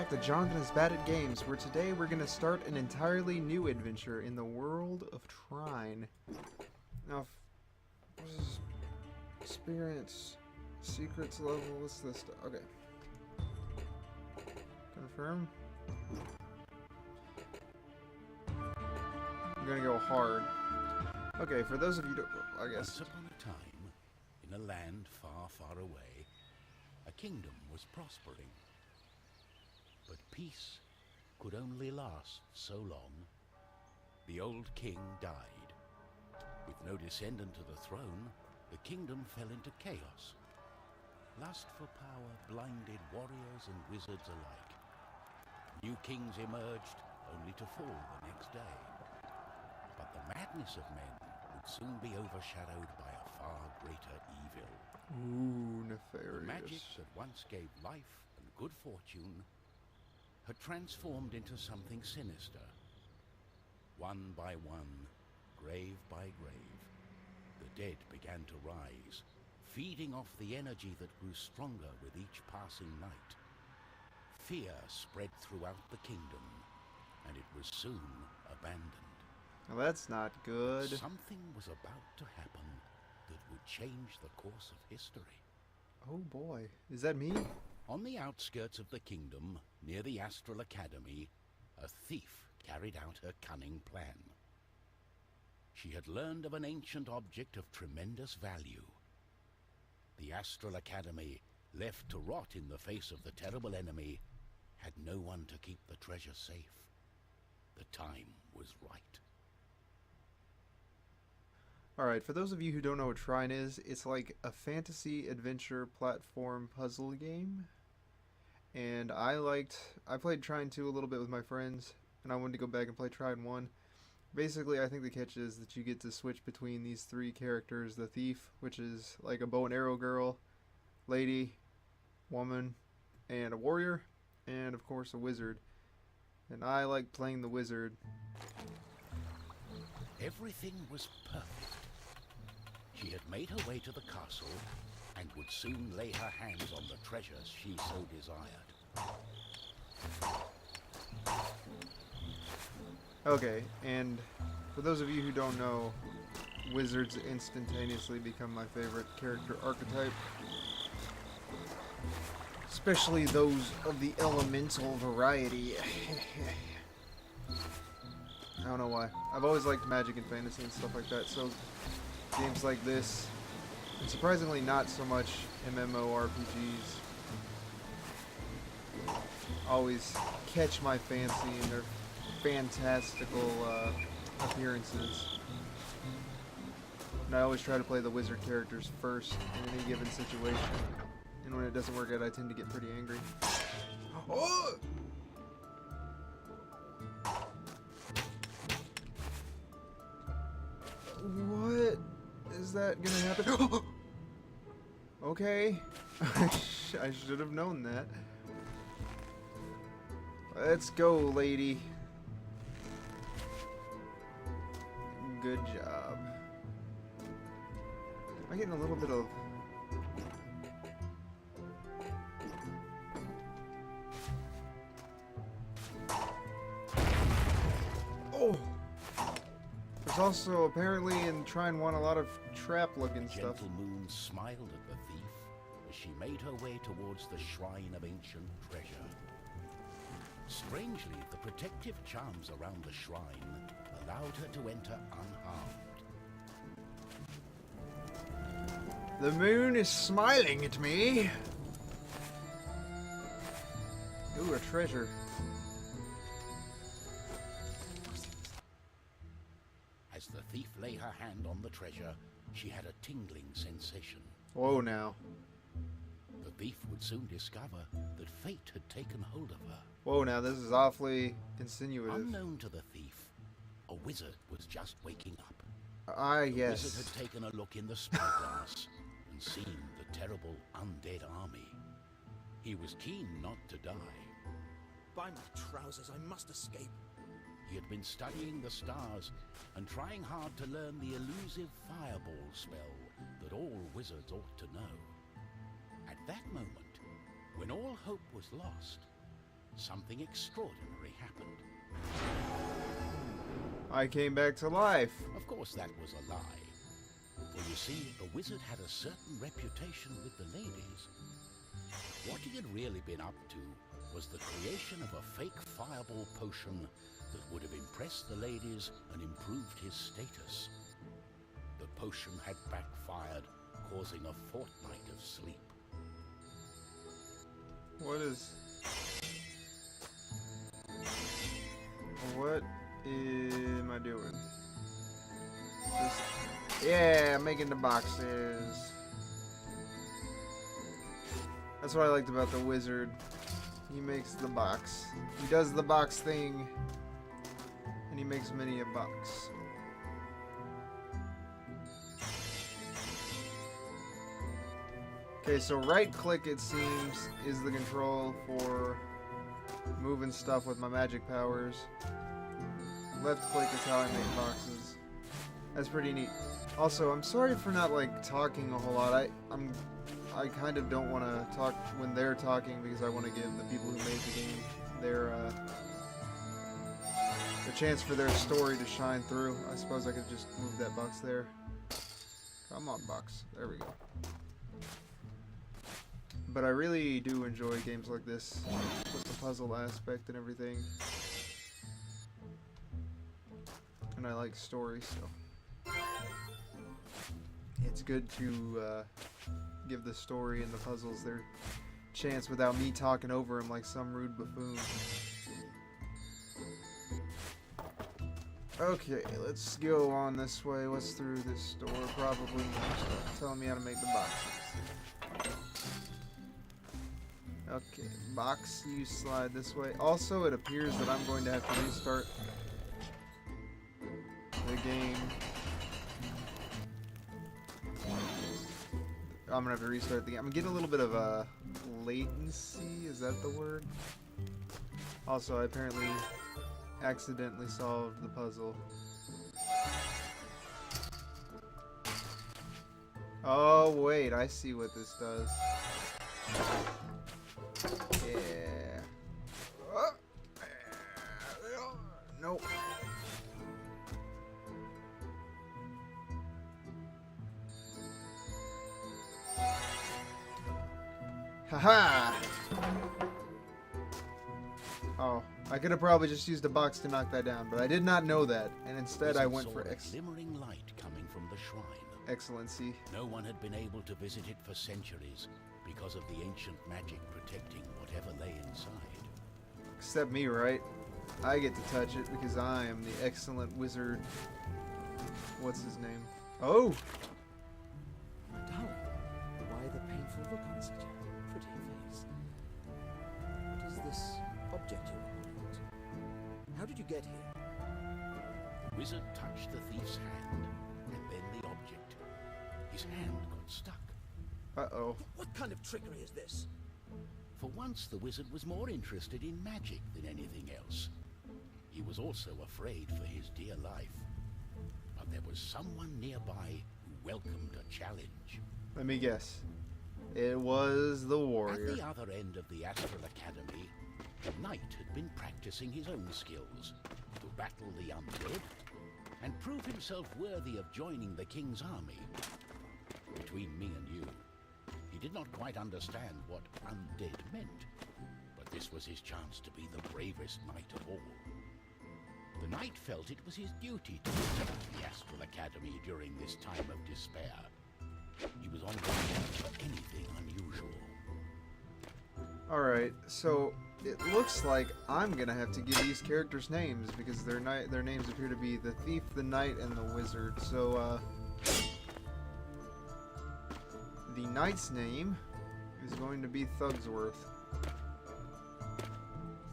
back to JonathanIsBadAtGames, where today we're going to start an entirely new adventure in the world of Trine. Now, experience, secrets level, what's this stuff? Okay. Confirm. I'm going to go hard. Okay, for those of you, I guess. Once upon a time, in a land far, far away, a kingdom was prospering. But peace could only last so long. The old king died. With no descendant to the throne, the kingdom fell into chaos. Lust for power blinded warriors and wizards alike. New kings emerged, only to fall the next day. But the madness of men would soon be overshadowed by a far greater evil. Ooh, nefarious. The magic that once gave life and good fortune had transformed into something sinister. One by one, grave by grave, the dead began to rise, feeding off the energy that grew stronger with each passing night. Fear spread throughout the kingdom, and it was soon abandoned. Well, that's not good. Something was about to happen that would change the course of history. Oh boy, is that me? On the outskirts of the kingdom, near the Astral Academy, a thief carried out her cunning plan. She had learned of an ancient object of tremendous value. The Astral Academy, left to rot in the face of the terrible enemy, had no one to keep the treasure safe. The time was right. Alright, for those of you who don't know what Trine is, it's like a fantasy adventure platform puzzle game. And I played Trine 2 a little bit with my friends, and I wanted to go back and play Trine 1. Basically, I think the catch is that you get to switch between these three characters. The thief, which is like a bow and arrow girl, lady, woman, and a warrior, and of course a wizard. And I like playing the wizard. Everything was perfect. She had made her way to the castle and would soon lay her hands on the treasures she so desired. Okay, and for those of you who don't know, wizards instantaneously become my favorite character archetype. Especially those of the elemental variety. I don't know why. I've always liked magic and fantasy and stuff like that, so games like this, and surprisingly not so much MMORPGs, always catch my fancy in their fantastical appearances. And I always try to play the wizard characters first in any given situation. And when it doesn't work out, I tend to get pretty angry. Oh! What is that gonna happen? Okay. I should have known that. Let's go, lady. Good job. I'm getting a little bit of... Oh! There's also apparently in Trine 1 a lot of trap-looking stuff. Gentle Moon smiled at the thief as she made her way towards the shrine of ancient treasure. Strangely, the protective charms around the shrine allowed her to enter unharmed. The moon is smiling at me. Ooh, a treasure. As the thief lay her hand on the treasure, she had a tingling sensation. Whoa now. The thief would soon discover that fate had taken hold of her. Whoa now, this is awfully insinuative. Unknown to the thief, a wizard was just waking up. Yes. The wizard had taken a look in the spyglass and seen the terrible undead army. He was keen not to die. By my trousers, I must escape. He had been studying the stars and trying hard to learn the elusive fireball spell that all wizards ought to know. At that moment, when all hope was lost, something extraordinary happened. I came back to life. Of course, that was a lie. For you see, the wizard had a certain reputation with the ladies. What he had really been up to was the creation of a fake fireball potion that would have impressed the ladies and improved his status. The potion had backfired, causing a fortnight of sleep. What am I doing? Yeah, making the boxes. That's what I liked about the wizard. He makes the box. He does the box thing, and he makes many a box. Okay, so right click, it seems, is the control for moving stuff with my magic powers. Left click is how I make boxes. That's pretty neat. Also, I'm sorry for not like talking a whole lot. I kind of don't want to talk when they're talking because I want to give the people who made the game their the chance for their story to shine through. I suppose I could just move that box there. Come on, box. There we go. But I really do enjoy games like this with the puzzle aspect and everything. And I like story, so it's good to give the story and the puzzles their chance without me talking over them like some rude buffoon. Okay, let's go on this way. What's through this door? Probably more stuff telling me how to make the boxes. Okay, box, you slide this way. Also, it appears that I'm going to have to restart the game. I'm gonna have to restart the game. I'm getting a little bit of a latency, is that the word? Also, I apparently accidentally solved the puzzle. Oh wait, I see what this does. Yeah. Oh. Nope. Haha! Oh, I could have probably just used a box to knock that down, but I did not know that, and instead I went for glimmering light coming from the shrine. Excellency. No one had been able to visit it for centuries because of the ancient magic protecting whatever lay inside. Except me, right? I get to touch it because I am the excellent wizard. What's his name? Oh! Darling, why the painful look on such a pretty face? What is this object you are holding on to? How did you get here? The wizard touched the thief's hand, and then the object. His hand got stuck. Uh-oh. What kind of trickery is this? For once, the wizard was more interested in magic than anything else. He was also afraid for his dear life. But there was someone nearby who welcomed a challenge. Let me guess. It was the warrior. At the other end of the Astral Academy, the knight had been practicing his own skills to battle the undead and prove himself worthy of joining the king's army. Between me and you, he did not quite understand what undead meant, but this was his chance to be the bravest knight of all. The knight felt it was his duty to protect the Astral Academy during this time of despair. He was on the watch for anything unusual. Alright, so it looks like I'm gonna have to give these characters names because their names appear to be the thief, the knight, and the wizard. So, the knight's name is going to be Thugsworth.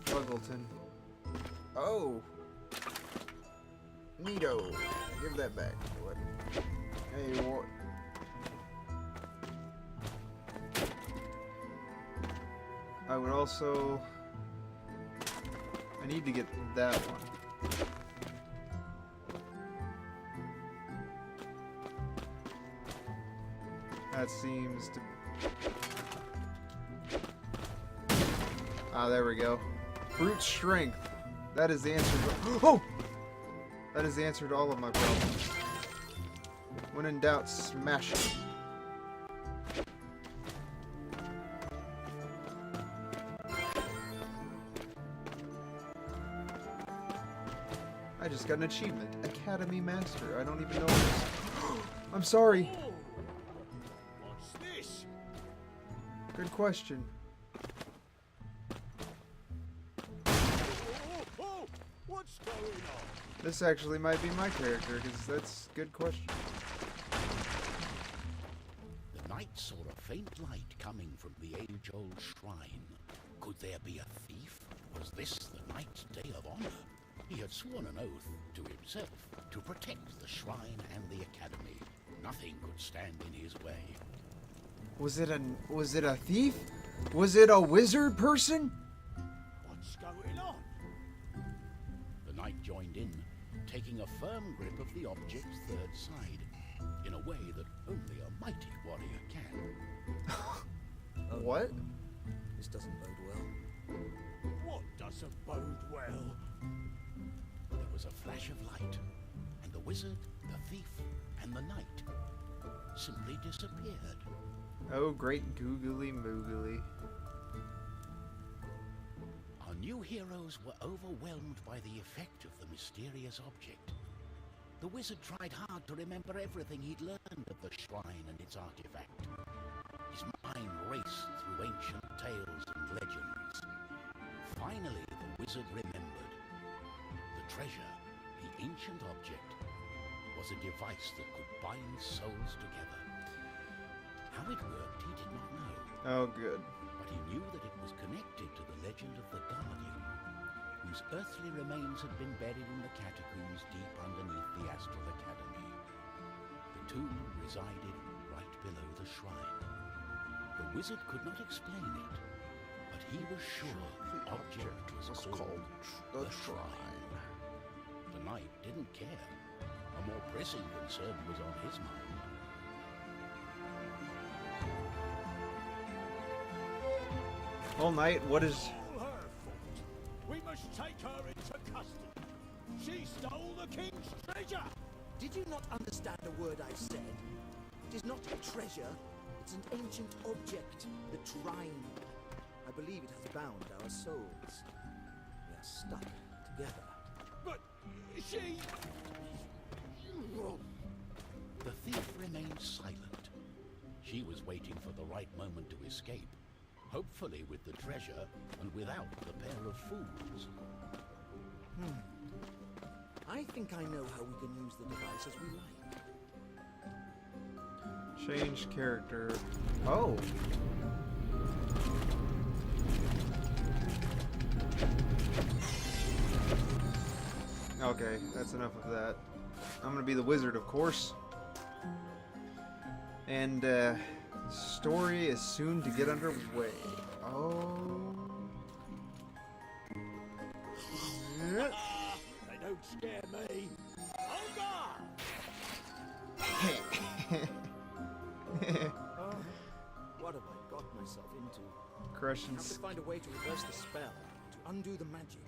Thuggleton. Oh! Neato! Give that back. What? Hey, what? I would also... I need to get that one. That seems to... Ah, there we go. Brute strength. That is the answer to... Oh! That is the answer to all of my problems. When in doubt, smash it. I just got an achievement. Academy Master. I don't even know what this... I'm sorry. What's this? Good question. What's going on? This actually might be my character, because that's a good question. The knight saw a faint light coming from the age-old shrine. Could there be a thief? Was this the knight's day of honor? He had sworn an oath to himself to protect the shrine and the academy. Nothing could stand in his way. Was it a thief? Was it a wizard person? What's going on? The knight joined in, taking a firm grip of the object's third side, in a way that only a mighty warrior can. What? This doesn't bode well. What doesn't bode well? There was a flash of light, and the wizard, the thief, and the knight simply disappeared. Oh, great googly moogly. Our new heroes were overwhelmed by the effect of the mysterious object. The wizard tried hard to remember everything he'd learned of the shrine and its artifact. His mind raced through ancient tales and legends. Finally, the wizard remembered. The treasure, the ancient object, was a device that could bind souls together. How it worked, he did not know. Oh, good. But he knew that it was connected to the legend of the Guardian, whose earthly remains had been buried in the catacombs deep underneath the Astral Academy. The tomb resided right below the shrine. The wizard could not explain it, but he was sure the object was called the Shrine. The knight didn't care. A more pressing concern was on his mind. All night, what is... All her fault. We must take her into custody. She stole the king's treasure. Did you not understand a word I said? It is not a treasure. It's an ancient object, the Trine. I believe it has bound our souls. We are stuck together. But she... The thief remained silent. She was waiting for the right moment to escape, hopefully with the treasure and without the pair of fools. I think I know how we can use the device as we like. Change character. Oh. Okay, that's enough of that. I'm gonna be the wizard, of course. And, story is soon to get underway. Oh. Yeah. They don't scare me. Oh, God! What have I got myself into? Crushing. I have to find a way to reverse the spell, to undo the magic.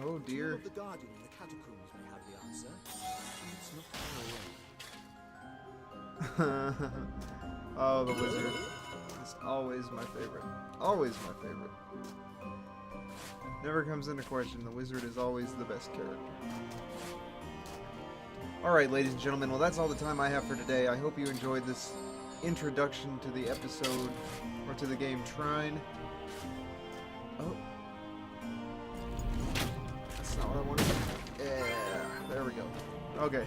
Oh The dear. tomb of the Guardian in the catacombs may have the answer. It's not far away. Oh, the wizard. It's always my favorite. Always my favorite. Never comes into question. The wizard is always the best character. Alright, ladies and gentlemen. Well, that's all the time I have for today. I hope you enjoyed this introduction to the episode, or to the game Trine. Oh. That's not what I wanted. Yeah, there we go. Okay.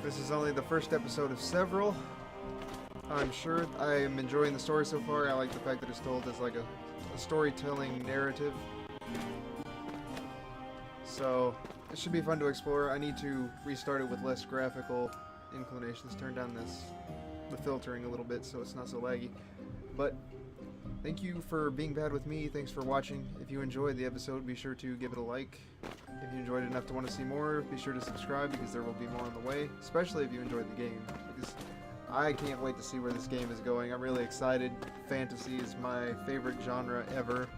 This is only the first episode of several. I'm sure I am enjoying the story so far. I like the fact that it's told as like a storytelling narrative. So, it should be fun to explore. I need to restart it with less graphical inclinations. Turn down the filtering a little bit so it's not so laggy. But, thank you for being bad with me. Thanks for watching. If you enjoyed the episode, be sure to give it a like. If you enjoyed it enough to want to see more, be sure to subscribe because there will be more on the way. Especially if you enjoyed the game. Because I can't wait to see where this game is going. I'm really excited. Fantasy is my favorite genre ever.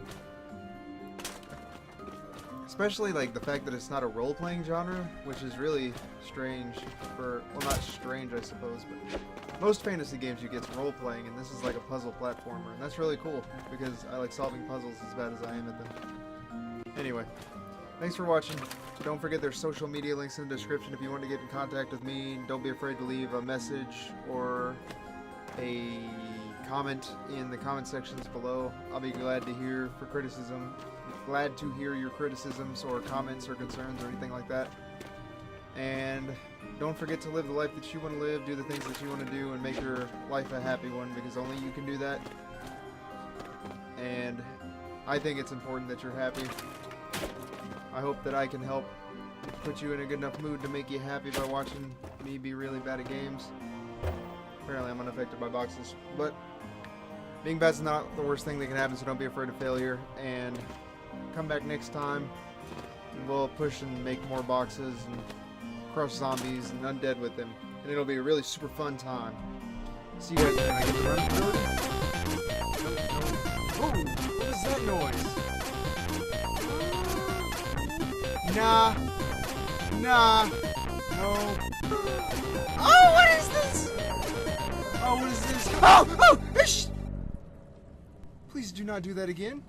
Especially like the fact that it's not a role-playing genre, which is really strange for, well, not strange I suppose, but most fantasy games you get role-playing, and this is like a puzzle platformer, and that's really cool because I like solving puzzles as bad as I am at them. Anyway, thanks for watching. Don't forget there's social media links in the description if you want to get in contact with me. Don't be afraid to leave a message or a comment in the comment sections below. I'll be glad to hear for criticism. Glad to hear your criticisms or comments or concerns or anything like that. And don't forget to live the life that you want to live, do the things that you want to do, and make your life a happy one, because only you can do that. And I think it's important that you're happy. I hope that I can help put you in a good enough mood to make you happy by watching me be really bad at games. Apparently I'm unaffected by boxes, but being bad is not the worst thing that can happen, so don't be afraid of failure, and come back next time and we'll push and make more boxes and crush zombies and undead with them, and it'll be a really super fun time. See you guys. Can I get the run ability? Oh, what is that noise? Nah, no. Oh, what is this? Oh, what is this? Oh, ish! Please do not do that again.